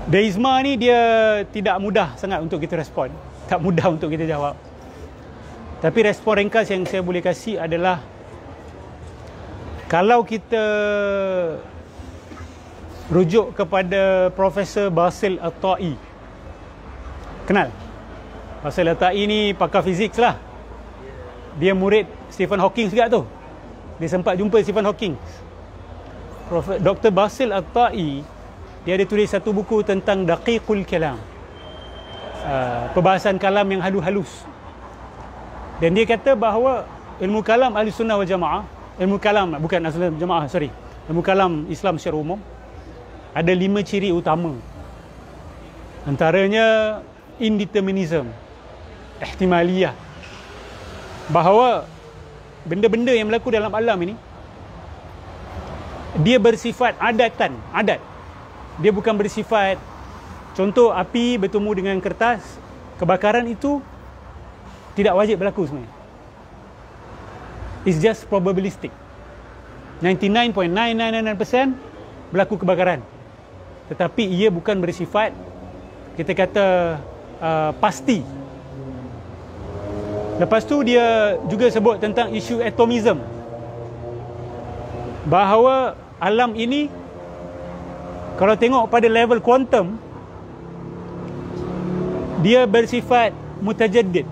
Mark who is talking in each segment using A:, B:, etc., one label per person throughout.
A: Deisma ni dia tidak mudah sangat untuk kita respon, tak mudah untuk kita jawab. Tapi respon ringkas yang saya boleh kasih adalah, kalau kita rujuk kepada Profesor Basil At-Ta'i. Kenal? Basil At-Ta'i ni pakar fizik lah. Dia murid Stephen Hawking juga tu. Dia sempat jumpa Stephen Hawking. Dr. Basil At-Ta'i, dia ada tulis satu buku tentang Daqiqul Kalam, perbahasan kalam yang halus-halus. Dan dia kata bahawa ilmu kalam Ahlussunnah wal Jamaah, ilmu kalam bukan Ahlussunnah wal Jamaah, sorry, ilmu kalam Islam secara umum ada 5 ciri utama. Antaranya indeterminism, ihtimaliyah, bahawa benda-benda yang berlaku dalam alam ini dia bersifat adatan, adat. Dia bukan bersifat, contoh api bertemu dengan kertas, kebakaran itu tidak wajib berlaku sebenarnya. It's just probabilistic. 99.999% berlaku kebakaran. Tetapi ia bukan bersifat, kita kata, pasti. Lepas tu dia juga sebut tentang isu atomism, bahawa alam ini kalau tengok pada level kuantum, dia bersifat mutajaddid.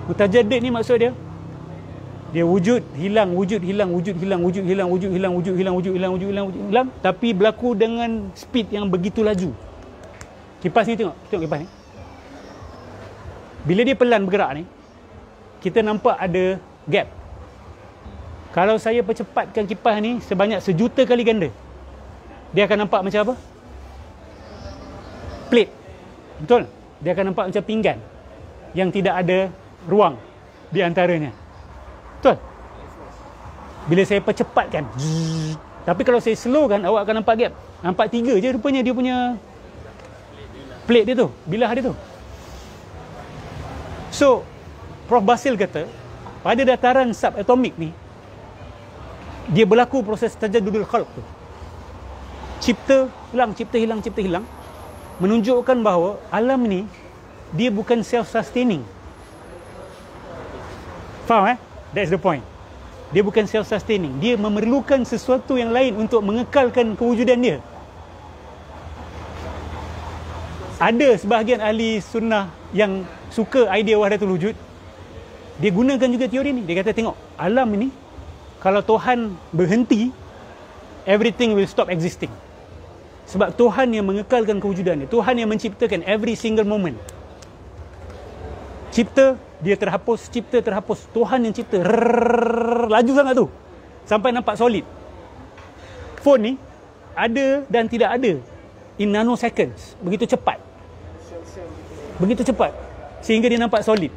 A: Mutajaddid ni maksud dia wujud hilang, wujud hilang, wujud hilang, wujud hilang, wujud hilang, wujud hilang, wujud hilang, wujud hilang, wujud hilang, tapi berlaku dengan speed yang begitu laju. Kipas ni tengok kipas ni. Bila dia pelan bergerak ni, kita nampak ada gap. Kalau saya percepatkan kipas ni sebanyak 1,000,000 kali ganda, dia akan nampak macam apa? Plate. Betul? Dia akan nampak macam pinggan yang tidak ada ruang di antaranya. Betul? Bila saya percepatkan, tapi kalau saya slowkan, awak akan nampak gap. Nampak 3 je rupanya dia punya plate dia tu, bilah dia tu. So, Prof. Basil kata, pada dataran subatomik ni, dia berlaku proses tajaddudul khalq tu. Cipta hilang, cipta hilang, cipta hilang, menunjukkan bahawa alam ni dia bukan self-sustaining. Faham That's the point. Dia bukan self-sustaining. Dia memerlukan sesuatu yang lain untuk mengekalkan kewujudan dia. Ada sebahagian ahli sunnah yang suka idea wahdatul wujud. Dia gunakan juga teori ni. Dia kata, tengok, alam ni kalau Tuhan berhenti, everything will stop existing. Sebab Tuhan yang mengekalkan kewujudannya. Tuhan yang menciptakan every single moment. Cipta, dia terhapus. Cipta, terhapus. Tuhan yang cipta. Laju sangat tu. Sampai nampak solid. Phone ni ada dan tidak ada in nanoseconds. Begitu cepat. Begitu cepat. Sehingga dia nampak solid.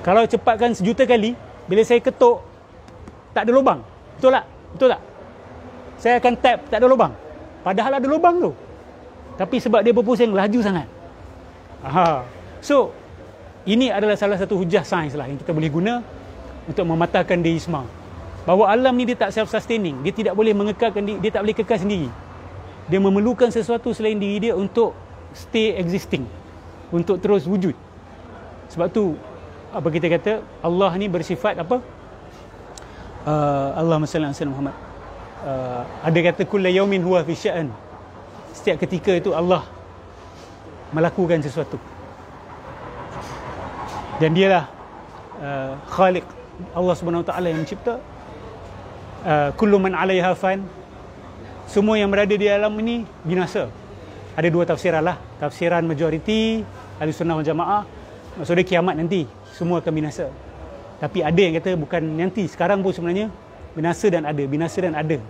A: Kalau cepatkan 1,000,000 kali, bila saya ketuk, tak ada lubang. Betul tak? Betul tak? Saya akan tap, tak ada lubang. Padahal ada lubang tu. Tapi sebab dia berpusing, laju sangat. So, ini adalah salah satu hujah sains lah yang kita boleh guna untuk mematahkan deisma. Bahawa alam ni dia tak self-sustaining. Dia tidak boleh mengekalkan diri, dia tak boleh kekal sendiri. Dia memerlukan sesuatu selain diri dia untuk stay existing. Untuk terus wujud. Sebab tu, apa kita kata, Allah ni bersifat apa? Allahumma salli ala Muhammad. Ada kata kulla yaumin huwa fi sya'an. Setiap ketika itu Allah melakukan sesuatu. Dan dialah Khaliq, Allah Subhanahu Wa Taala yang mencipta. Kullu man 'alaiha fan. Semua yang berada di alam ini binasa. Ada 2 tafsiran lah. Tafsiran majoriti Ahlussunnah wal Jamaah, maksudnya kiamat nanti semua akan binasa. Tapi ada yang kata bukan nanti, sekarang pun sebenarnya binasa dan ada, binasa dan ada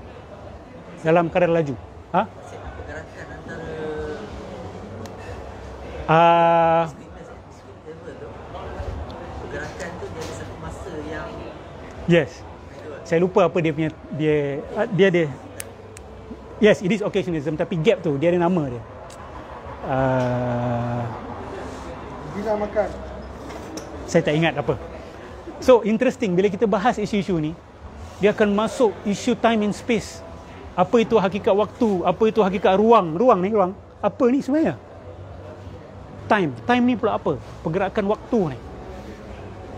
A: dalam kadar laju.
B: Pergerakan antara pergerakan tu dia ada satu masa yang
A: yes. Saya lupa apa dia punya dia ada. Yes, it is occasionalism, tapi gap tu dia ada nama dia.
C: Bila makan.
A: Saya tak ingat apa. So interesting bila kita bahas isu-isu ni, dia akan masuk isu time and space. Apa itu hakikat waktu? Apa itu hakikat ruang? Ruang. Apa ni sebenarnya? Time ni pula apa? Pergerakan waktu ni.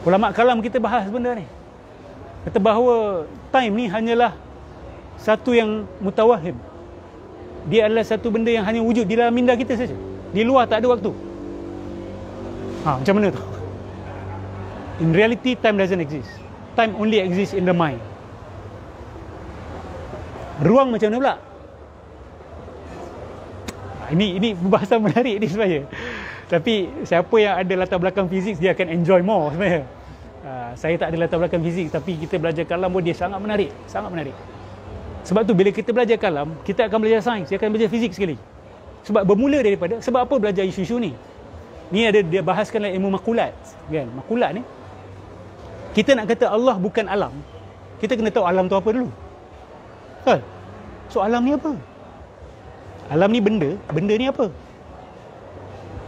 A: Ulama kalam kita bahas benda ni. Kata bahawa time ni hanyalah satu yang mutawahim. Dia adalah satu benda yang hanya wujud di dalam minda kita saja. Di luar tak ada waktu. Macam mana tu? In reality, time doesn't exist. Time only exists in the mind. Ruang macam mana pula? Ini bahasan menarik ni sebenarnya. Tapi siapa yang ada latar belakang fizik, dia akan enjoy more sebenarnya. Saya tak ada latar belakang fizik, tapi kita belajar kalam pun dia sangat menarik. Sangat menarik. Sebab tu bila kita belajar kalam, kita akan belajar sains, kita akan belajar fizik sekali. Sebab bermula daripada, sebab apa belajar isu-isu ni? Ni ada dia bahaskan dalam ilmu makulat, kan? Makulat ni, kita nak kata Allah bukan alam, kita kena tahu alam tu apa dulu. Betul? So alam ni apa? Alam ni benda ni apa?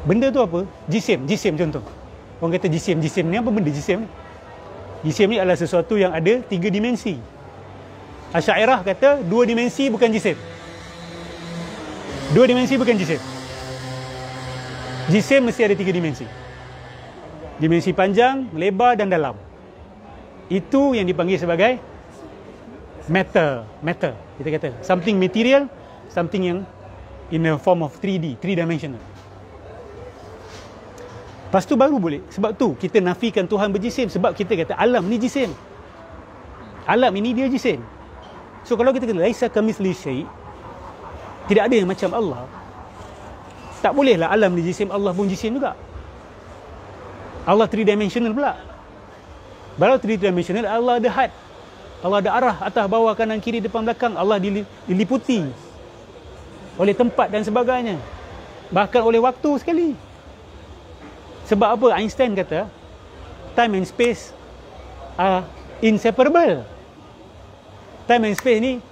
A: Benda tu apa? Jisim contoh. Orang kata jisim ni apa benda jisim ni? Jisim ni adalah sesuatu yang ada 3 dimensi. Asy'ariyah kata 2 dimensi bukan jisim. 2 dimensi bukan jisim. Jisim mesti ada 3 dimensi. Dimensi panjang, lebar dan dalam. Itu yang dipanggil sebagai matter. Kita kata something material, something yang in a form of 3D, 3-dimensional. Lepas tu baru boleh. Sebab tu kita nafikan Tuhan berjisim. Sebab kita kata alam ni jisim. Alam ini dia jisim. So kalau kita kata laisa kamitsli syai', tidak ada yang macam Allah, tak bolehlah alam ni jisim, Allah pun jisim juga. Allah 3-dimensional pula. Kalau 3-dimensional, Allah ada had, Allah ada arah, atas, bawah, kanan, kiri, depan, belakang. Allah diliputi oleh tempat dan sebagainya, bahkan oleh waktu sekali. Sebab apa? Einstein kata time and space are inseparable. Time and space ni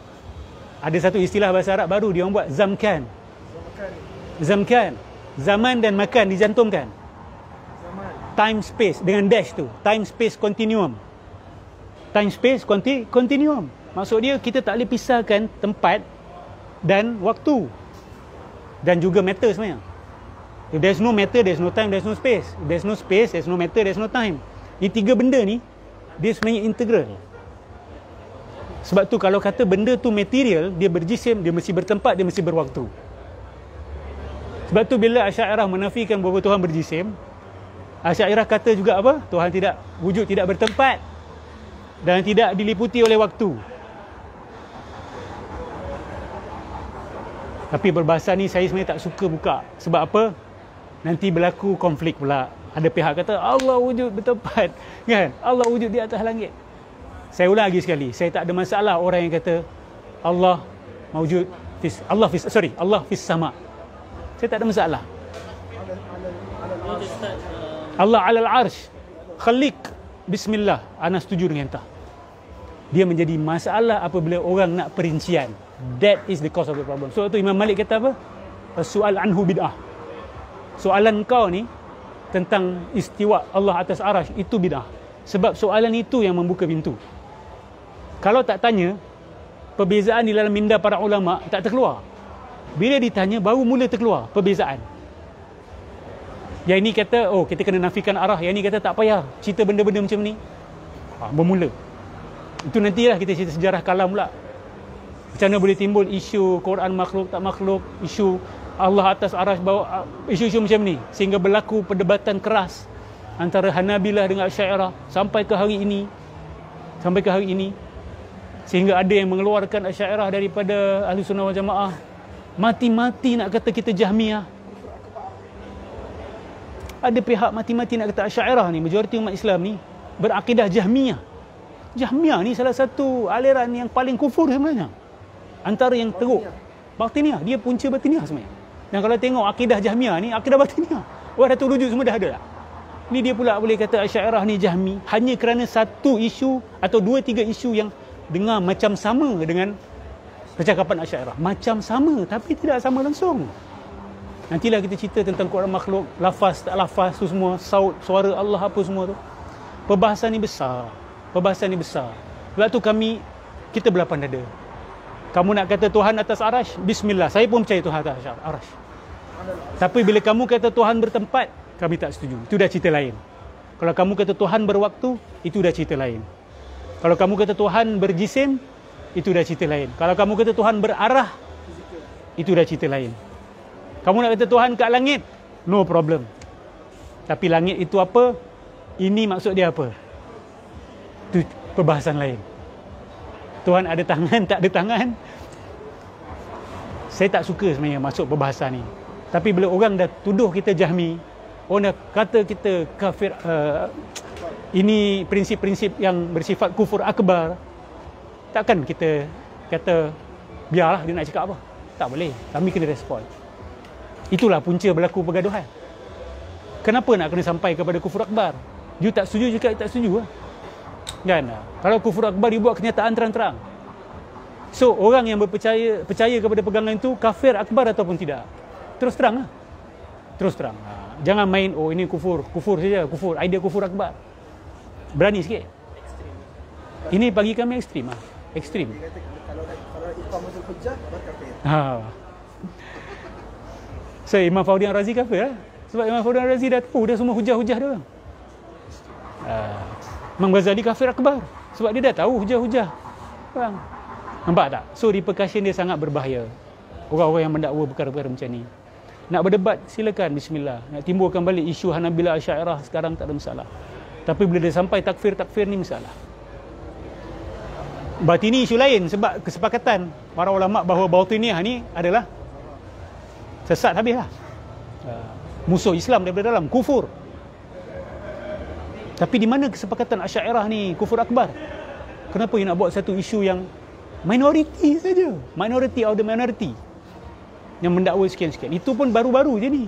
A: ada satu istilah bahasa Arab baru dia orang buat, zamkan. Zaman dan makan dijantumkan. Time space dengan dash tu, time space continuum. Time space continuum. Maksud dia kita tak boleh pisahkan tempat dan waktu dan juga matter sebenarnya. If there's no matter, there's no time, there's no space. If there's no space, there's no matter, there's no time. Ini 3 benda ni dia sebenarnya integral. Sebab tu kalau kata benda tu material, dia berjisim, dia mesti bertempat, dia mesti berwaktu. Sebab tu bila Asy'ariyah menafikan bahawa Tuhan berjisim, Asy'ariyah kata juga apa? Tuhan tidak wujud, tidak bertempat dan tidak diliputi oleh waktu. Tapi perbahasan ni saya sebenarnya tak suka buka. Sebab apa? Nanti berlaku konflik pula. Ada pihak kata Allah wujud bertempat, kan? Allah wujud di atas langit. Saya ulang lagi sekali, saya tak ada masalah orang yang kata Allah mawjud Allah fis sama. Saya tak ada masalah. Allah alal arsh khaliq bismillah, ana setuju dengan entah. Dia menjadi masalah apabila orang nak perincian. That is the cause of the problem. So tu Imam Malik kata apa? Soal anhu bid'ah. Soalan kau ni tentang istiwa Allah atas arash itu bid'ah. Sebab soalan itu yang membuka pintu. Kalau tak tanya, perbezaan di dalam minda para ulama tak terkeluar. Bila ditanya baru mula terkeluar perbezaan. Yang ini kata kita kena nafikan arah, yang ini kata tak payah cerita benda-benda macam ni. Bermula. Itu nantilah kita cerita sejarah kalam pula. Macam mana boleh timbul isu Quran makhluk tak makhluk, isu Allah atas arash bawah, isu-isu macam ni, sehingga berlaku perdebatan keras antara Hanabilah dengan Asy'ariyah sampai ke hari ini. Sehingga ada yang mengeluarkan Asy'ariyah daripada Ahli Sunnah wal Jamaah. Mati-mati nak kata kita Jahmiyah. Ada pihak mati-mati nak kata Asy'ariyah ni, majoriti umat Islam ni berakidah Jahmiyah. Jahmiyah ni salah satu aliran yang paling kufur sebenarnya. Antara yang teruk. Batiniah, dia punca batiniah sebenarnya. Dan kalau tengok akidah Jahmiyah ni, akidah batiniah. Wahdatul wujud semua dah ada tak? Ni dia pula boleh kata Asy'ariyah ni Jahmi hanya kerana satu isu atau 2-3 isu yang dengar macam sama dengan percakapan Asy'ariyah. Macam sama tapi tidak sama langsung. Nantilah kita cerita tentang Quran makhluk, lafaz tak lafaz tu semua, saut, suara Allah apa semua tu. Perbahasan ni besar. Sebab tu kita berlapang dada. Kamu nak kata Tuhan atas arash, bismillah, saya pun percaya Tuhan atas arash. Tapi bila kamu kata Tuhan bertempat, kami tak setuju. Itu dah cerita lain. Kalau kamu kata Tuhan berwaktu, itu dah cerita lain. Kalau kamu kata Tuhan berjisim, itu dah cerita lain. Kalau kamu kata Tuhan berarah, itu dah cerita lain. Kamu nak kata Tuhan kat langit, no problem. Tapi langit itu apa? Ini maksud dia apa? Itu perbahasan lain. Tuhan ada tangan, tak ada tangan. Saya tak suka sebenarnya masuk perbahasan ni. Tapi bila orang dah tuduh kita Jahmi, orang dah kata kita kafir, ini prinsip-prinsip yang bersifat kufur akbar, takkan kita kata biarlah dia nak cakap apa. Tak boleh. Kami kena respon. Itulah punca berlaku pergaduhan. Kenapa nak kena sampai kepada kufur akbar? You tak setuju, you tak setuju lah. Kan? Kalau kufur akbar dibuat kenyataan terang-terang. So, orang yang percaya kepada pegangan itu kafir akbar ataupun tidak? Terus terang lah. Terus terang. Jangan main, oh ini kufur saja, kufur, idea kufur akbar. Berani sikit. Ini bagi kami ekstrim lah. Ekstrim.
C: Dia kata kalau iqamatul hujjah baru kafir.
A: So, Imam Faudian Razi kafir lah. Sebab Imam Faudian Razi dah tahu dah semua hujah-hujah dia orang. Imam Ghazali kafir akbar. Sebab dia dah tahu hujah-hujah orang. Nampak tak? So, repercussion dia sangat berbahaya. Orang-orang yang mendakwa perkara-perkara macam ni. Nak berdebat, silakan, bismillah. Nak timbulkan balik isu Hanabilah Asy'ariyah sekarang tak ada masalah. Tapi bila dia sampai takfir ni masalah. Batini isu lain sebab kesepakatan para ulama bahawa batiniyah ni adalah sesat habislah. Musuh Islam daripada dalam, kufur. Tapi di mana kesepakatan Asy'ariyah ni kufur akbar? Kenapa you nak buat satu isu yang minoriti saja? Minority of the minority yang mendakwa sekian-sekian. Itu pun baru-baru je ni.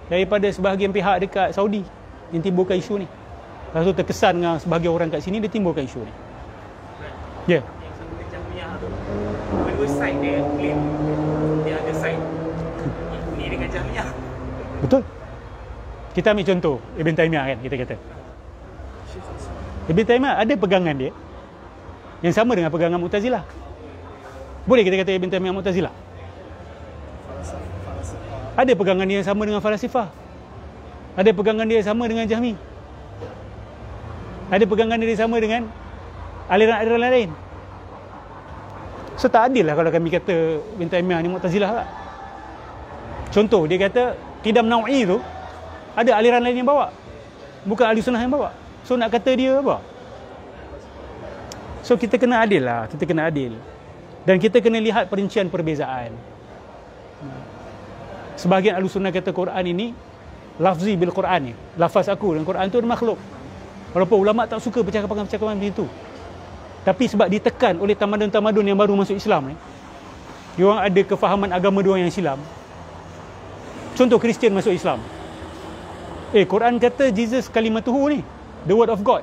A: Daripada sebahagian pihak dekat Saudi yang timbulkan isu ni. Lepas tu terkesan dengan sebahagian orang kat sini, dia timbulkan isu ni. Ya. Yeah.
D: Yang satu Jahmiyah tu, dua side dia claim dia ada side ni dengan Jahmiyah.
A: Betul. Kita ambil contoh Ibn Taymiyah kan, kita kata. Ibn Taymiyah ada pegangan dia yang sama dengan pegangan Mu'tazilah. Boleh kita kata Ibn Taymiyah Mu'tazilah? Ada pegangan dia yang sama dengan falasifah. Ada pegangan dia yang sama dengan Jahmi. Ada pegangan dia yang sama dengan aliran-aliran lain. So tak adil lah kalau kami kata Ibn Taymiyah ni Mu'tazilah lah. Contoh, dia kata Qidam Naw'i tu ada aliran lain yang bawa, bukan ahli sunnah yang bawa. So nak kata dia apa? So kita kena adil lah. Kita kena adil. Dan kita kena lihat perincian perbezaan. Sebahagian ahli sunnah kata Quran ini lafzi bil Quran ni. Lafaz aku dan Quran tu makhluk. Walaupun ulama tak suka percakapan-percakapan macam itu. Tapi sebab ditekan oleh tamadun-tamadun yang baru masuk Islam ni, diorang ada kefahaman agama diorang yang silam. Contoh Kristian masuk Islam. Quran kata Jesus kalimatuhu ni, the word of God.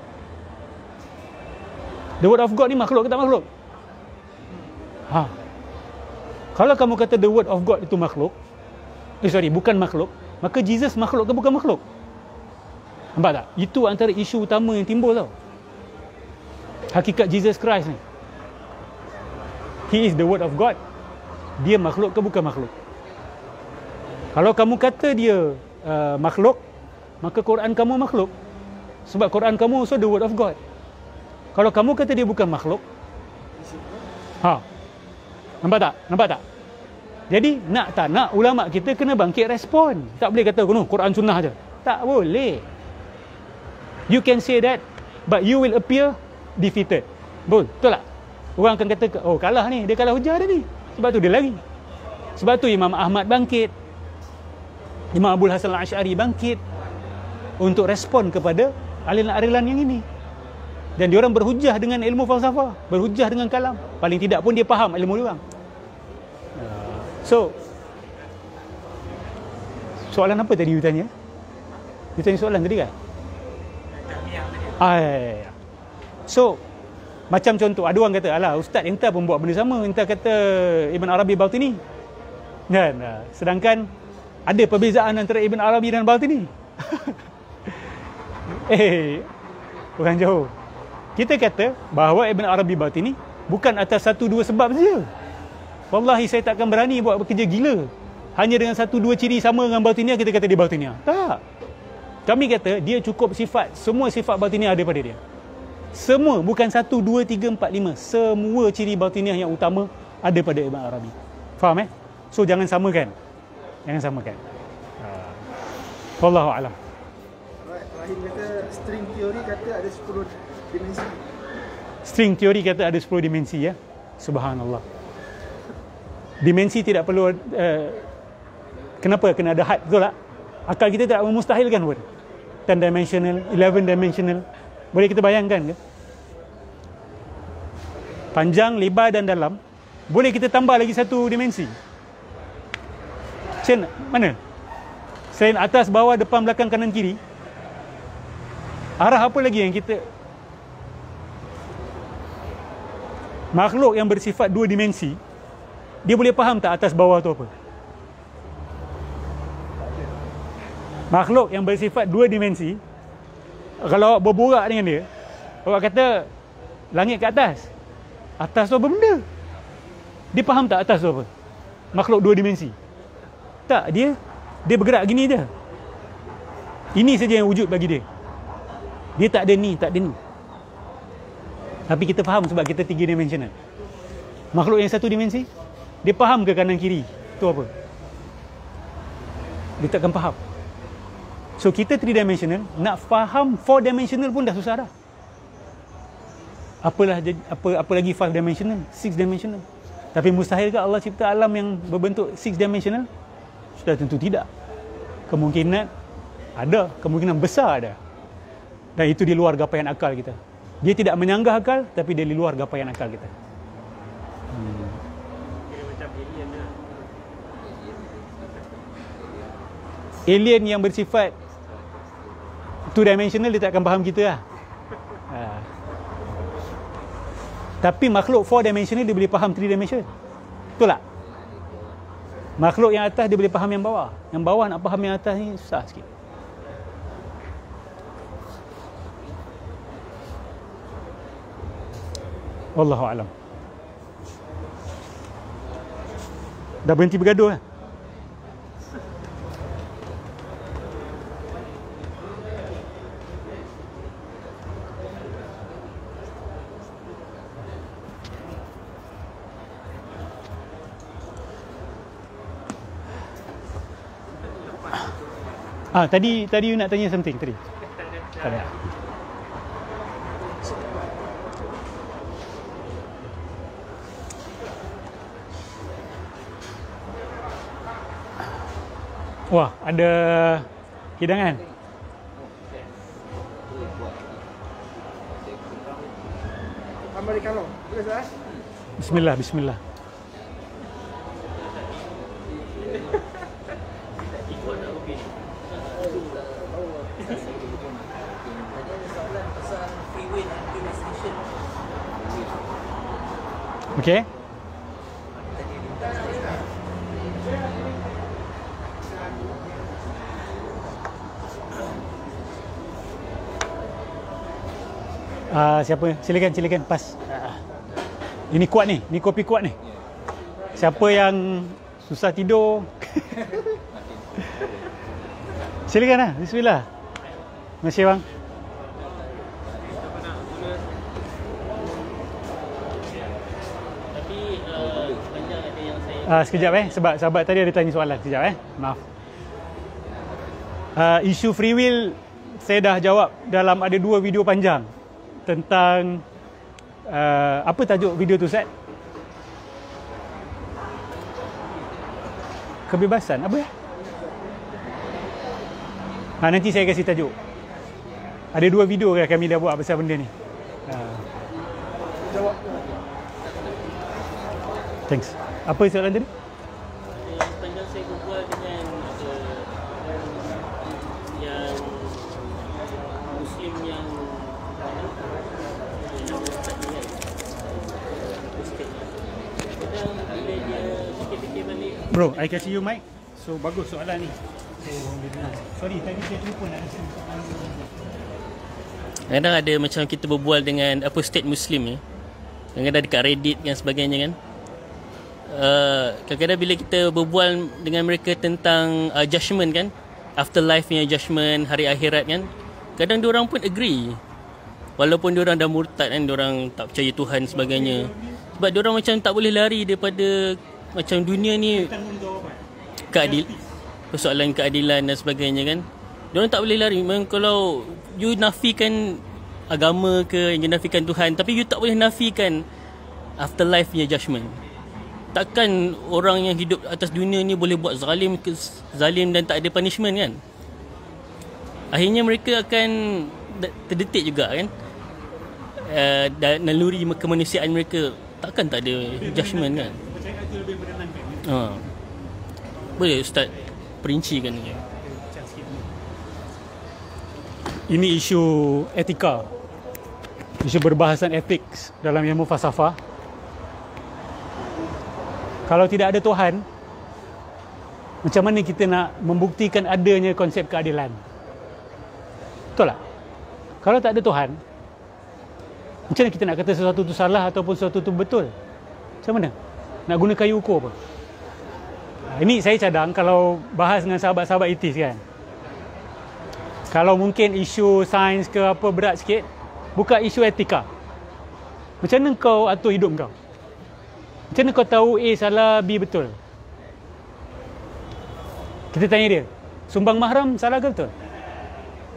A: The word of God ni makhluk ke tak makhluk? Kalau kamu kata the word of God itu makhluk, bukan makhluk, maka Jesus makhluk ke bukan makhluk? Nampak tak? Itu antara isu utama yang timbul tau. Hakikat Jesus Christ ni. He is the word of God. Dia makhluk ke bukan makhluk? Kalau kamu kata dia makhluk, maka Quran kamu makhluk. Sebab Quran kamu also the word of God. Kalau kamu kata dia bukan makhluk, nampak tak? Nampak tak? Jadi nak tak nak, ulama kita kena bangkit respon. Tak boleh kata Quran sunnah je. Tak boleh. You can say that, but you will appear defeated. Betul tak? Orang akan kata, oh kalah ni, dia kalah hujah dah ni. Sebab tu dia lari. Sebab tu Imam Ahmad bangkit, Imam Abdul Hasan Al-Asy'ari bangkit untuk respon kepada aliran-aliran yang ini. Dan diorang berhujah dengan ilmu falsafah, berhujah dengan kalam. Paling tidak pun dia faham ilmu diorang. So, soalan apa tadi you tanya? You tanya soalan tadi kan? So, macam contoh, ada orang kata, alah ustaz entah pun buat benda sama, entah kata Ibn Arabi Batini. Kan? Sedangkan ada perbezaan antara Ibn Arabi dan Batini. Bukan jauh. Kita kata bahawa Ibn Arabi Batini bukan atas satu dua sebab saja. Wallahi saya takkan berani buat bekerja gila hanya dengan satu dua ciri sama dengan batiniah kita kata dia batiniah. Tak. Kami kata dia cukup sifat, semua sifat batiniah ada pada dia. Semua, bukan 1, 2, 3, 4, 5. Semua ciri batiniah yang utama ada pada Ibn Arabi. Faham So jangan samakan. Jangan samakan. Wallahu a'lam.
C: Alright, Rahim kata string teori kata ada 10 dimensi.
A: String teori kata ada 10 dimensi ya. Subhanallah. Dimensi tidak perlu kenapa kena ada had, betul tak? Akal kita tidak memustahilkan pun. 10 dimensional, 11 dimensional. Boleh kita bayangkan ke? Panjang, lebar dan dalam. Boleh kita tambah lagi satu dimensi. Macam mana? Selain atas, bawah, depan, belakang, kanan, kiri. Arah apa lagi yang kita... Makhluk yang bersifat dua dimensi, dia boleh faham tak atas bawah tu apa? Makhluk yang bersifat dua dimensi, kalau awak berborak dengan dia, awak kata langit ke atas, atas tu apa benda? Dia faham tak atas tu apa? Makhluk dua dimensi. Tak, dia bergerak gini je. Ini saja yang wujud bagi dia. Dia tak ada ni, tak ada ni. Tapi kita faham sebab kita 3 dimensional. Makhluk yang 1 dimensi, dia faham ke kanan kiri tu apa? Dia takkan faham. So kita 3 dimensional, nak faham 4 dimensional pun dah susah dah. Apa lagi 5 dimensional, 6 dimensional. Tapi mustahil ke Allah cipta alam yang berbentuk 6 dimensional? Sudah tentu tidak. Kemungkinan ada, kemungkinan besar ada. Dan itu di luar gapaian akal kita. Dia tidak menyanggah akal, tapi dia di luar gapaian akal kita.
D: Kira macam alien lah.
A: Alien yang bersifat 2 dimensional, dia tak akan faham kita lah. Tapi makhluk 4 dimensional dia boleh faham 3 dimension. Betul tak? Makhluk yang atas dia boleh faham yang bawah. Yang bawah nak faham yang atas ni susah sikit. Wallahu a'lam. Dah berhenti bergaduh lah. Tadi you nak tanya something tadi. Tak ada. Wah, ada hidangan.
C: Americano. Boleh tak?
A: Bismillah, bismillah.
B: Tadi ada soalan pasal free will and predestination.
A: Okey.
B: Tadi lintas statement.
A: Siapa? Silakan pas. Ini kuat ni, ni kopi kuat ni. Siapa yang susah tidur? Silakan bismillah. Masih bang.
E: Tapi banyak ada yang saya
A: Sekejap sebab sahabat tadi ada tanya soalan. Sekejap maaf. Isu free will saya dah jawab dalam ada 2 video panjang tentang apa tajuk video tu Ustaz? Kebebasan apa ya? Nanti saya kasih tajuk. Ada 2 video kami dah buat pasal benda ni.
C: Jawab.
A: Thanks. Apa soalan tadi?
E: sepanjang saya berbual dengan yang Muslim yang Ustaz ni kan, Ustaz ni. Kadang bila dia fikir-fikir balik,
A: Bro, I kasih you mic. So bagus soalan ni. Sorry, tadi saya lupa nak rasa soalan.
E: kadang ada macam kita berbual dengan apa state Muslim ni, kadang-kadang dekat Reddit dan sebagainya kan, kadang-kadang bila kita berbual dengan mereka tentang judgement kan, afterlife punya judgement, hari akhirat kan, kadang diorang pun agree. Walaupun diorang dah murtad kan, diorang tak percaya Tuhan sebagainya. Sebab diorang macam tak boleh lari daripada macam dunia ni, persoalan keadilan dan sebagainya kan. Diorang tak boleh lari. Memang kalau you nafikan agama ke, you nafikan Tuhan, tapi you tak boleh nafikan afterlife punya judgement. Takkan orang yang hidup atas dunia ni boleh buat zalim dan tak ada punishment kan. Akhirnya mereka akan terdetik juga kan, naluri kemanusiaan mereka. Takkan tak ada judgement kan. Boleh Ustaz perincikan ni?
A: Ini isu etika, isu berbahasan etik dalam ilmu falsafah. Kalau tidak ada Tuhan, macam mana kita nak membuktikan adanya konsep keadilan? Betul tak? Kalau tak ada Tuhan, macam mana kita nak kata sesuatu tu salah ataupun sesuatu tu betul? Macam mana? Nak guna kayu ukur apa? Ini saya cadang kalau bahas dengan sahabat-sahabat etis kan. Kalau mungkin isu sains ke apa berat sikit, buka isu etika. Macam mana kau atur hidup kau? Macam mana kau tahu A salah, B betul? Kita tanya dia, sumbang mahram salah ke betul?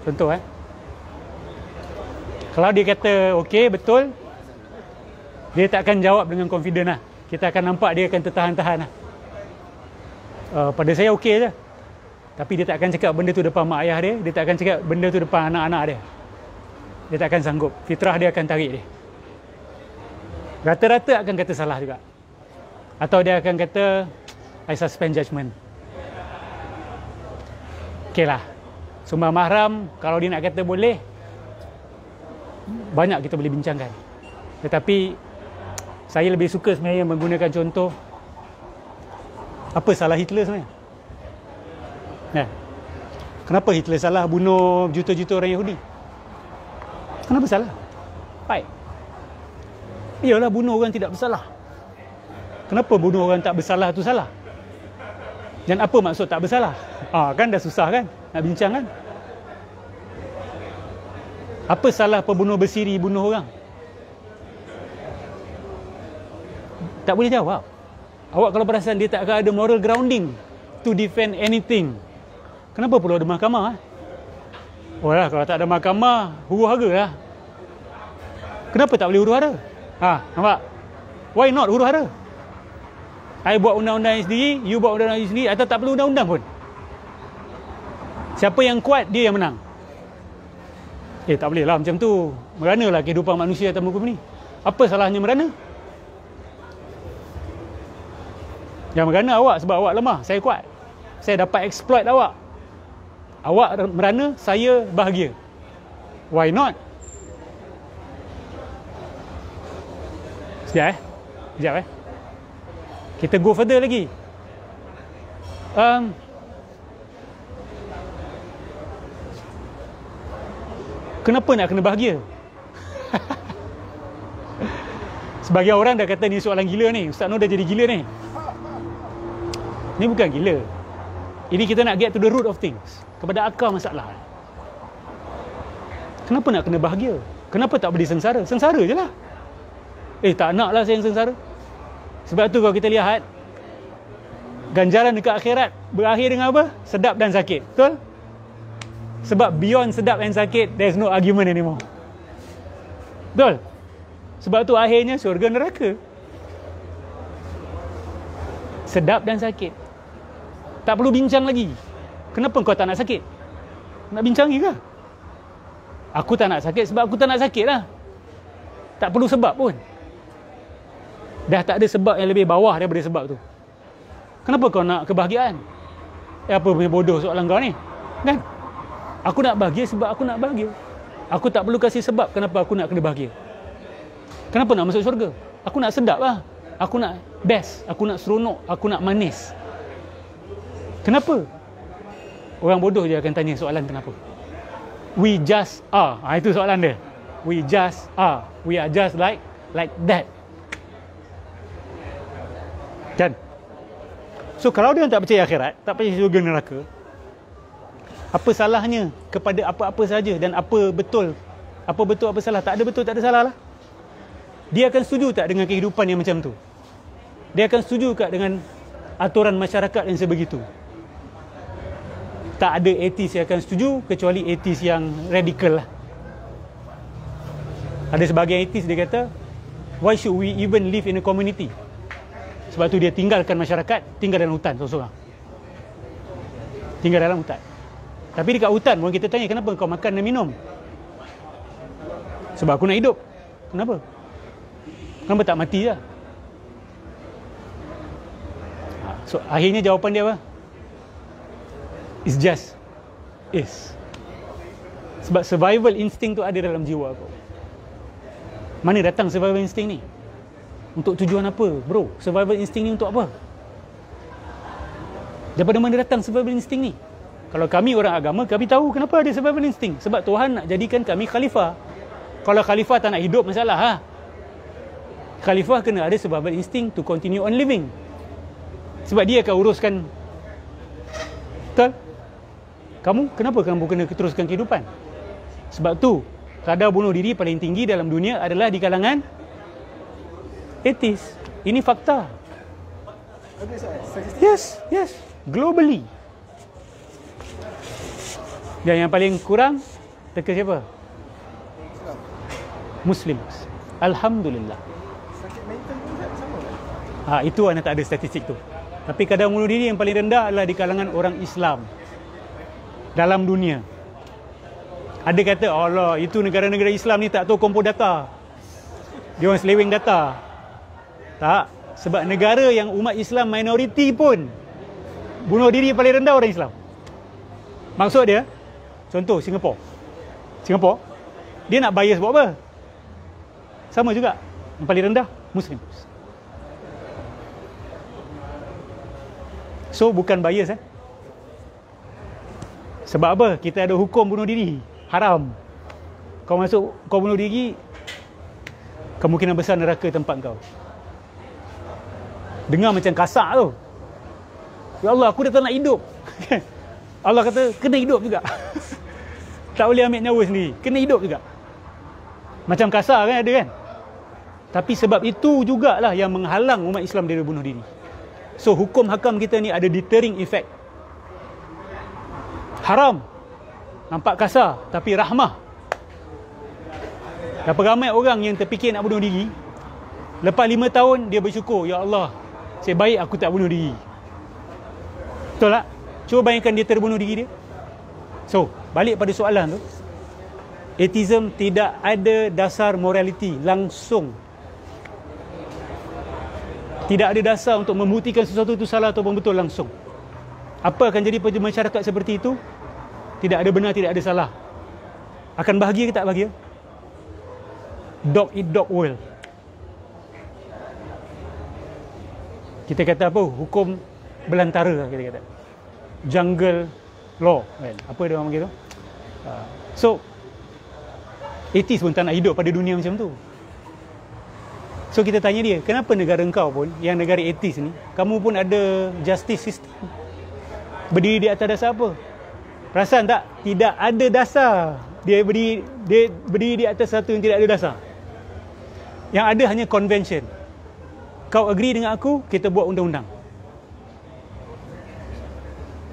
A: Contoh Kalau dia kata okey, betul, dia tak akan jawab dengan confident lah. Kita akan nampak dia akan tertahan-tahan lah. Pada saya okey je. Tapi dia tak akan cakap benda tu depan mak ayah dia. Dia tak akan cakap benda tu depan anak-anak dia. Dia tak akan sanggup. Fitrah dia akan tarik dia. Rata-rata akan kata salah juga. Atau dia akan kata I suspend judgement. Okey lah, sumbang mahram, kalau dia nak kata boleh, banyak kita boleh bincangkan. Tetapi saya lebih suka sebenarnya menggunakan contoh, apa salah Hitler sebenarnya? Kenapa Hitler salah bunuh juta-juta orang Yahudi? Kenapa salah? Baik. Iyalah, bunuh orang tidak bersalah. Kenapa bunuh orang tak bersalah tu salah? Dan apa maksud tak bersalah? Kan dah susah kan nak bincang kan? Apa salah pembunuh bersiri bunuh orang? Tak boleh jawab. Awak kalau perasan dia tak akan ada moral grounding to defend anything. Kenapa perlu ada mahkamah? Lah, kalau tak ada mahkamah, huru-hara lah. Kenapa tak boleh huru-hara? Nampak? Why not huru-hara? I buat undang-undang sendiri, you buat undang-undang sendiri, atau tak perlu undang-undang pun. Siapa yang kuat, dia yang menang. Tak boleh lah macam tu. Merana lah kehidupan manusia atas muka bumi ni. Apa salahnya merana? Yang merana awak sebab awak lemah, saya kuat. Saya dapat exploit awak. Awak merana, saya bahagia. Why not? Sekejap Kita go further lagi. Kenapa nak kena bahagia? Sebagai orang dah kata ni soalan gila ni. Ustaz Nur dah jadi gila ni. Ni bukan gila. Ini kita nak get to the root of things. Kepada akar masalah. Kenapa nak kena bahagia? Kenapa tak boleh sengsara? Sengsara je lah. Tak nak lah saya yang sengsara. Sebab tu kalau kita lihat, ganjaran dekat akhirat berakhir dengan apa? Sedap dan sakit. Betul? Sebab beyond sedap dan sakit, there's no argument anymore. Betul? Sebab tu akhirnya syurga neraka. Sedap dan sakit. Tak perlu bincang lagi. Kenapa kau tak nak sakit? Nak bincang lagi ke? Aku tak nak sakit sebab aku tak nak sakit lah. Tak perlu sebab pun. Dah tak ada sebab yang lebih bawah daripada sebab tu. Kenapa kau nak kebahagiaan? Apa punya bodoh soalan kau ni? Kan? Aku nak bahagia sebab aku nak bahagia. Aku tak perlu kasih sebab kenapa aku nak kena bahagia. Kenapa nak masuk syurga? Aku nak sedap lah. Aku nak best. Aku nak seronok. Aku nak manis. Kenapa? Orang bodoh je akan tanya soalan kenapa. We just are. Itu soalan dia. We just are. We are just like that. Kan? So kalau dia tak percaya akhirat, tak percaya syurga neraka, apa salahnya kepada apa-apa saja dan apa betul, apa salah? Tak ada betul, tak ada salah lah. Dia akan setuju tak dengan kehidupan yang macam tu? Dia akan setuju tak dengan aturan masyarakat yang sebegitu? Tak ada etis yang akan setuju kecuali etis yang radikal lah. Ada sebahagian etis dia kata, why should we even live in a community? Sebab tu dia tinggalkan masyarakat, tinggal dalam hutan seorang-seorang. Tinggal dalam hutan. Tapi dekat hutan pun kita tanya, kenapa kau makan dan minum? Sebab aku nak hidup. Kenapa? Kenapa tak mati je? So akhirnya jawapan dia apa? It's just is. Sebab survival instinct tu ada dalam jiwa aku. Mana datang survival instinct ni? Untuk tujuan apa, bro? Survival instinct ni untuk apa? Daripada mana datang survival instinct ni? Kalau kami orang agama, kami tahu kenapa ada survival instinct. Sebab Tuhan nak jadikan kami khalifah. Kalau khalifah tak nak hidup, masalah ha? Khalifah kena ada survival instinct to continue on living. Sebab dia akan uruskan. Betul? Kenapa kamu kena teruskan kehidupan? Sebab tu kadar bunuh diri paling tinggi dalam dunia adalah di kalangan atheist. Ini fakta. Yes, globally. Dan yang paling kurang teka siapa? Muslims. Alhamdulillah.
C: Sakit mental pun sama kan?
A: Itu anda tak ada statistik tu. Tapi kadar bunuh diri yang paling rendah adalah di kalangan orang Islam dalam dunia. Ada kata, Allah, itu negara-negara Islam ni tak tahu kompor data. Dia orang seleweng data. Tak. Sebab negara yang umat Islam minoriti pun bunuh diri paling rendah orang Islam. Maksud dia, contoh Singapura, dia nak bias buat apa? Sama juga. Yang paling rendah, Muslim. So, bukan bias. Sebab apa? Kita ada hukum bunuh diri. Haram. Kau bunuh diri, kemungkinan besar neraka tempat kau. Dengar macam kasar tu. Ya Allah, aku dah tak nak hidup. Allah kata, kena hidup juga. Tak boleh ambil nyawa sendiri. Kena hidup juga. Macam kasar kan, ada kan? Tapi sebab itu jugalah yang menghalang umat Islam dari bunuh diri. So, hukum hakam kita ni ada deterring effect. Haram. Nampak kasar, tapi rahmah. Berapa ramai orang yang terfikir nak bunuh diri, lepas 5 tahun dia bersyukur, ya Allah, saya baik aku tak bunuh diri. Betul tak? Cuba bayangkan dia terbunuh diri dia. So, balik pada soalan tu, atheism tidak ada dasar morality langsung. Tidak ada dasar untuk membuktikan sesuatu itu salah ataupun betul langsung. Apa akan jadi pada masyarakat seperti itu? Tidak ada benar, tidak ada salah. Akan bahagia ke tak bahagia? Dog eat dog world. Kita kata apa? Hukum belantara, kita kata. Jungle law. Apa dia orang panggil tu? So, atheist pun tak nak hidup pada dunia macam tu. So, kita tanya dia, kenapa negara engkau pun, yang negara atheist ni, kamu pun ada justice system? Berdiri di atas dasar apa? Perasan tak? Tidak ada dasar. Dia berdiri di atas satu yang tidak ada dasar. Yang ada hanya convention. Kau agree dengan aku, kita buat undang-undang.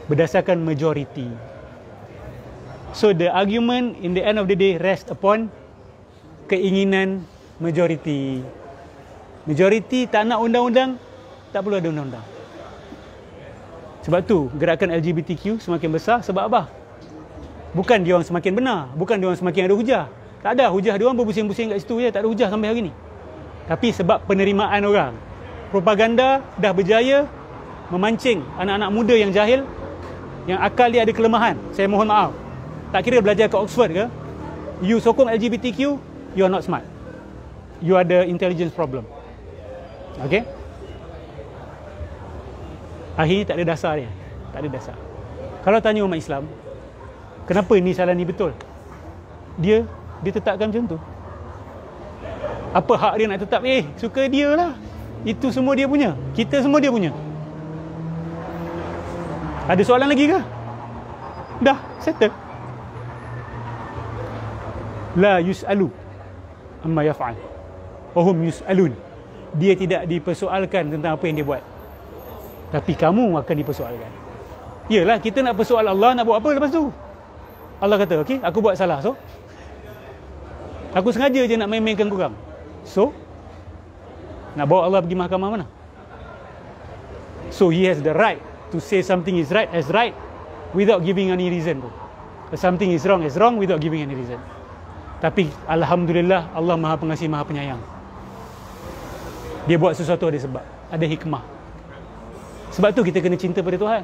A: Berdasarkan majority. So the argument in the end of the day rest upon keinginan majority. Majority tak nak undang-undang, tak perlu ada undang-undang. Sebab tu gerakan LGBTQ semakin besar. Sebab apa? Bukan dia orang semakin benar, bukan dia orang semakin ada hujah. Tak ada hujah, dia orang berbusing-busing kat situ je, tak ada hujah sampai hari ni. Tapi sebab penerimaan orang, propaganda dah berjaya memancing anak-anak muda yang jahil, yang akal dia ada kelemahan. Saya mohon maaf, tak kira belajar ke Oxford ke, you sokong LGBTQ, you are not smart. You ada intelligence problem. Okay? Akhirnya tak ada dasar dia. Tak ada dasar. Kalau tanya umat Islam, kenapa ni salah ni betul? Dia tetapkan macam tu. Apa hak dia nak tetap? Suka dia lah. Itu semua dia punya. Kita semua dia punya. Ada soalan lagi ke? Dah, settle. La yus'alu amma yaf'al wa hum yus'alun. Dia tidak dipersoalkan tentang apa yang dia buat, tapi kamu akan dipersoalkan. Yalah, kita nak persoal Allah, nak buat apa lepas tu? Allah kata, okey, aku buat salah, so aku sengaja je nak main-mainkan korang. So nak bawa Allah pergi mahkamah mana? So he has the right to say something is right as right without giving any reason. Something is wrong as wrong without giving any reason. Tapi alhamdulillah, Allah Maha Pengasih, Maha Penyayang. Dia buat sesuatu ada sebab, ada hikmah. Sebab tu kita kena cinta pada Tuhan.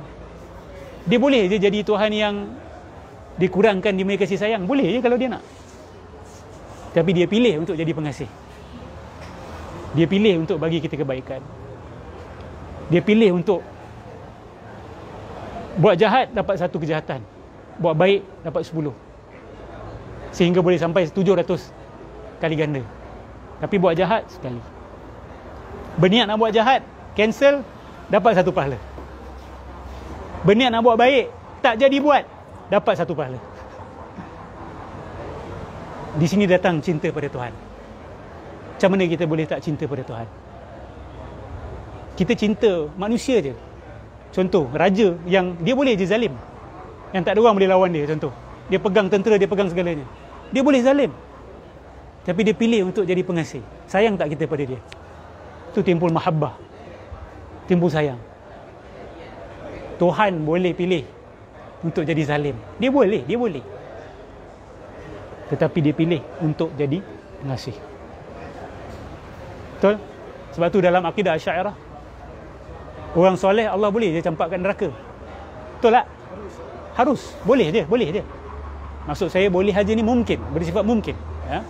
A: Dia boleh je jadi Tuhan yang dikurangkan di kasih sayang, boleh je kalau dia nak. Tapi dia pilih untuk jadi pengasih. Dia pilih untuk bagi kita kebaikan. Dia pilih untuk buat jahat dapat 1 kejahatan, buat baik dapat 10, sehingga boleh sampai 700 kali ganda. Tapi buat jahat sekali. Berniat nak buat jahat, cancel, dapat 1 pahala. Berniat nak buat baik, tak jadi buat, dapat 1 pahala. Di sini datang cinta pada Tuhan. Macam mana kita boleh tak cinta pada Tuhan? Kita cinta manusia je. Contoh, raja yang dia boleh je zalim, yang tak ada orang boleh lawan dia. Contoh, dia pegang tentera, dia pegang segalanya, dia boleh zalim, tapi dia pilih untuk jadi pengasih. Sayang tak kita pada dia? Itu timbul mahabbah, timbul sayang. Tuhan boleh pilih untuk jadi zalim. Dia boleh. Tetapi dia pilih untuk jadi pengasih. Betul? Sebab tu dalam akidah Asy'ariyah, orang soleh Allah boleh je campakkan neraka. Betul tak? Harus. Boleh je. Maksud saya boleh haja ni mungkin, bersifat mungkin. Ya?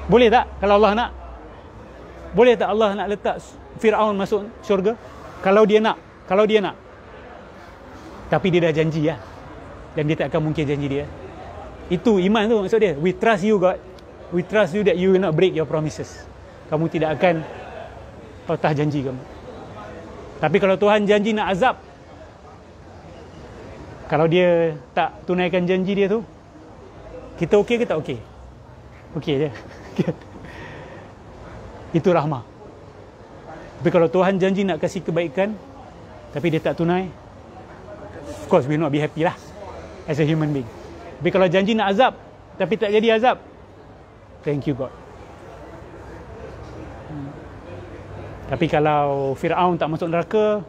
A: Boleh tak kalau Allah nak? Boleh tak Allah nak letak Fir'aun masuk syurga? Kalau dia nak. Tapi dia dah janji lah. Dan dia tak akan mungkin janji dia. Itu iman tu maksud dia. We trust you God. We trust you that you will not break your promises. Kamu tidak akan patah janji kamu. Tapi kalau Tuhan janji nak azab, kalau dia tak tunaikan janji dia tu, kita okey ke tak okey? Okey je. Itu rahmah. Tapi kalau Tuhan janji nak kasih kebaikan, tapi dia tak tunai, of course we will not be happy lah as a human being. Tapi kalau janji nak azab, tapi tak jadi azab, thank you God. Tapi kalau Fir'aun tak masuk neraka,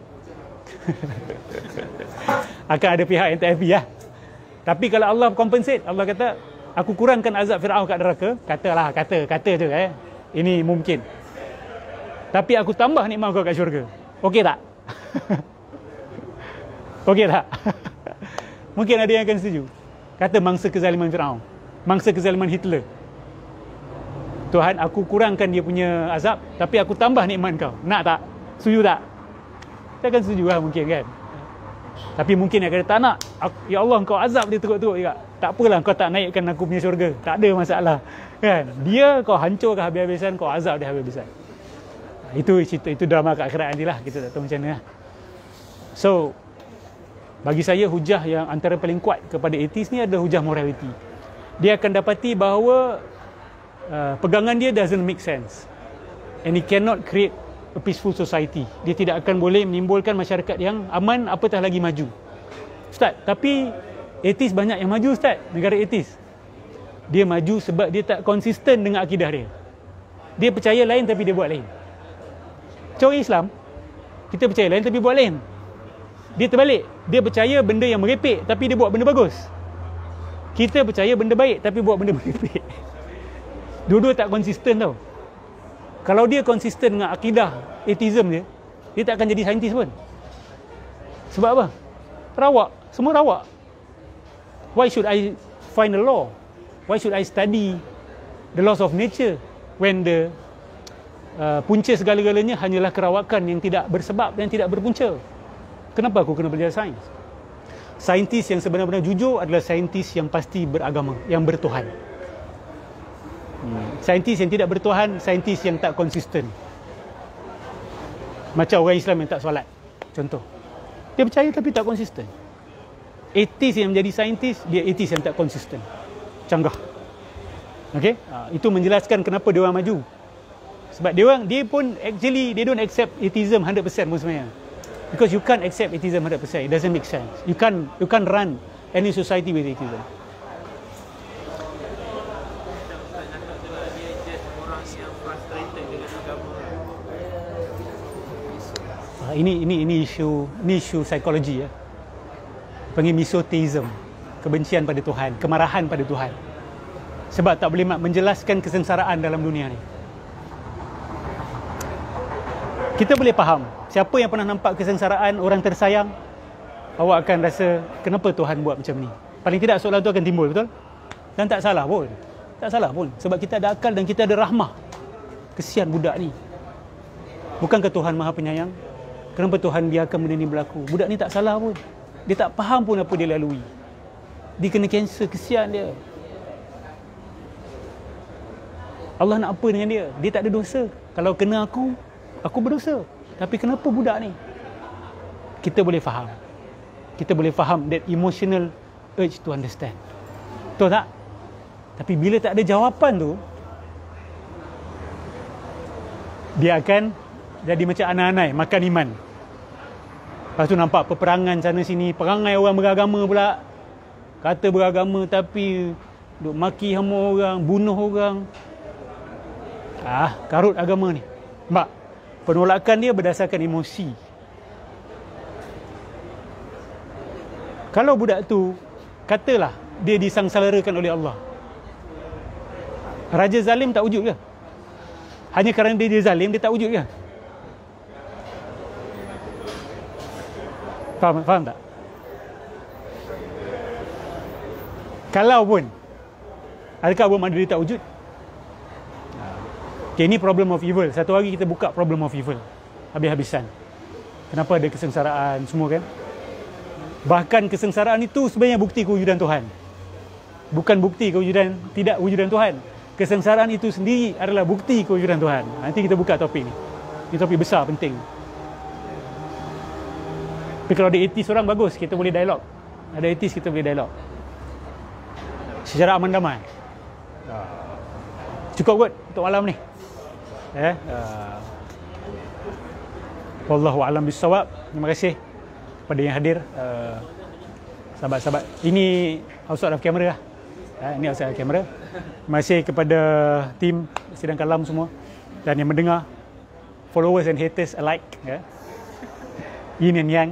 A: akan ada pihak yang tak happy lah. Tapi kalau Allah compensate, Allah kata, aku kurangkan azab Fir'aun kat neraka, kata je ini mungkin. Tapi aku tambah nikmat kau kat syurga. Okey tak? Okey tak? Mungkin ada yang akan setuju. Kata mangsa kezaliman Fir'aun, mangsa kezaliman Hitler, Tuhan, aku kurangkan dia punya azab, tapi aku tambah nikmat kau. Nak tak? Setuju tak? Kita akan setuju lah mungkin kan. Tapi mungkin dia kata, tak nak. Ya Allah, kau azab dia teruk-teruk juga. Tak apalah, kau tak naikkan aku punya syurga. Tak ada masalah. Kan? Dia kau hancurkan habis-habisan, kau azab dia habis-habisan. Itu cerita, itu drama kat akhirat nanti lah. Kita tak tahu macam mana lah. So, bagi saya hujah yang antara paling kuat kepada atheist ni adalah hujah morality. Dia akan dapati bahawa pegangan dia doesn't make sense, and it cannot create a peaceful society. Dia tidak akan boleh menimbulkan masyarakat yang aman, apatah lagi maju. Ustaz, tapi atheist banyak yang maju Ustaz, negara atheist. Dia maju sebab dia tak konsisten dengan akidah dia. Dia percaya lain tapi dia buat lain. Macam orang Islam, kita percaya lain tapi buat lain. Dia terbalik, dia percaya benda yang merepek tapi dia buat benda bagus. Kita percaya benda baik tapi buat benda merepek. Dua-dua tak konsisten tau. Kalau dia konsisten dengan akidah atheism dia, dia tak akan jadi saintis pun. Sebab apa? Rawak. Semua rawak. Why should I find a law? Why should I study the laws of nature when the punca segala-galanya hanyalah kerawakan yang tidak bersebab dan tidak berpunca? Kenapa aku kena belajar sains? Saintis yang sebenar-benar jujur adalah saintis yang pasti beragama, yang bertuhan. Saintis yang tidak bertuhan, saintis yang tak konsisten. Macam orang Islam yang tak solat. Contoh. Dia percaya tapi tak konsisten. Atheist yang menjadi saintis, dia atheist yang tak konsisten. Canggah. Okey? Itu menjelaskan kenapa dia orang maju. Sebab dia pun actually they don't accept atheism 100% pun sebenarnya. Because you can't accept atheism 100%. It doesn't make sense. You can't run any society with atheism.
D: Dia just orang yang frustrated dengan agama.
A: Ini isu psikologi ya. Panggil misotheism. Kebencian pada Tuhan, kemarahan pada Tuhan. Sebab tak boleh menjelaskan kesengsaraan dalam dunia ni. Kita boleh faham, siapa yang pernah nampak kesengsaraan orang tersayang, awak akan rasa kenapa Tuhan buat macam ni. Paling tidak soalan tu akan timbul, betul? Dan tak salah pun. Tak salah pun, sebab kita ada akal dan kita ada rahmah. Kesian budak ni. Bukankah Tuhan Maha Penyayang? Kenapa Tuhan biarkan benda ni berlaku? Budak ni tak salah pun. Dia tak faham pun apa dia lalui. Dia kena kanser, kesian dia. Allah nak apa dengan dia? Dia tak ada dosa. Kalau kena aku berdosa. Tapi kenapa budak ni? Kita boleh faham. Kita boleh faham that emotional urge to understand. Betul tak? Tapi bila tak ada jawapan tu, dia akan jadi macam anai-anai, makan iman. Lepas tu nampak peperangan sana sini, perangai orang beragama pula. Kata beragama tapi duk maki hama orang, bunuh orang. Karut agama ni. Nampak? Penolakan dia berdasarkan emosi. Kalau budak tu, katalah dia disangsalarakan oleh Allah. Raja zalim tak wujud ke? Hanya kerana dia zalim, dia tak wujud ke? Faham tak? Kalau pun, adakah bermakna dia tak wujud? Okay, ini problem of evil. Satu hari kita buka problem of evil. Habis-habisan. Kenapa ada kesengsaraan semua kan? Bahkan kesengsaraan itu sebenarnya bukti kewujudan Tuhan. Bukan bukti kewujudan, tidak wujudan Tuhan. Kesengsaraan itu sendiri adalah bukti kewujudan Tuhan. Nanti kita buka topik ni. Ini topik besar, penting. Tapi kalau ada etis orang, bagus. Kita boleh dialog. Ada etis, kita boleh dialog. Secara aman damai. Cukup kot untuk malam ni. Wallahu a'lam bissawab. Terima kasih kepada yang hadir, sahabat-sahabat. Ini outside of camera lah. Ini outside of camera. Terima kasih kepada tim Sidang Kalam semua dan yang mendengar, followers and haters alike, yin and yang.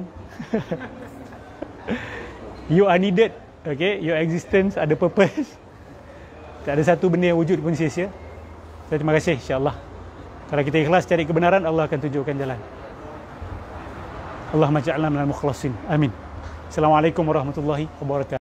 A: You are needed. Okay, your existence ada purpose. Tak ada satu benda yang wujud pun sia-sia. So, terima kasih, insyaAllah. Kalau kita ikhlas cari kebenaran, Allah akan tunjukkan jalan. Allahumma ja'alna minal mukhlasin. Amin. Assalamualaikum warahmatullahi wabarakatuh.